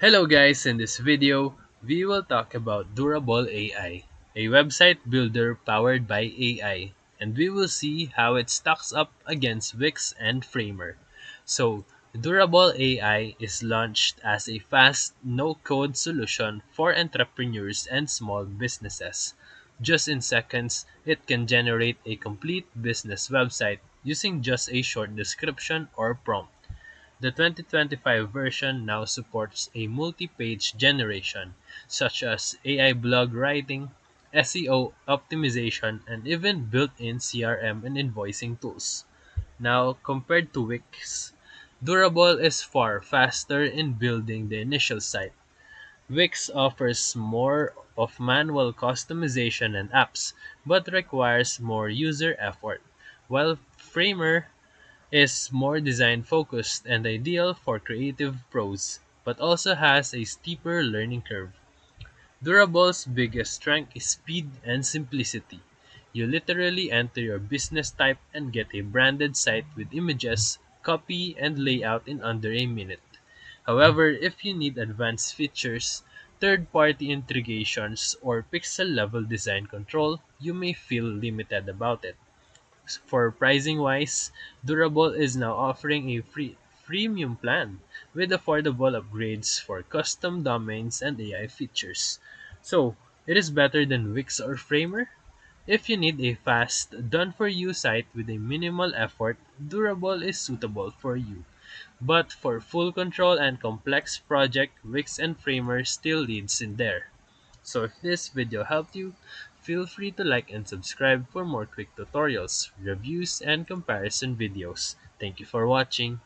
Hello guys, in this video, we will talk about Durable AI, a website builder powered by AI, and we will see how it stacks up against Wix and Framer. So, Durable AI is launched as a fast, no-code solution for entrepreneurs and small businesses. Just in seconds, it can generate a complete business website using just a short description or prompt. The 2025 version now supports a multi-page generation, such as AI blog writing, SEO optimization, and even built-in CRM and invoicing tools. Now, compared to Wix, Durable is far faster in building the initial site. Wix offers more of manual customization and apps, but requires more user effort, while Framer is more design focused and ideal for creative pros, but also has a steeper learning curve. Durable's biggest strength is speed and simplicity. You literally enter your business type and get a branded site with images, copy, and layout in under a minute. However, if you need advanced features, third-party integrations, or pixel-level design control, you may feel limited about it. For pricing wise, Durable is now offering a free freemium plan with affordable upgrades for custom domains and AI features. So, it is better than Wix or Framer. If you need a fast, done for you site with a minimal effort, Durable is suitable for you. But for full control and complex project, Wix and Framer still leads in there. So if this video helped you, feel free to like and subscribe for more quick tutorials, reviews, and comparison videos. Thank you for watching.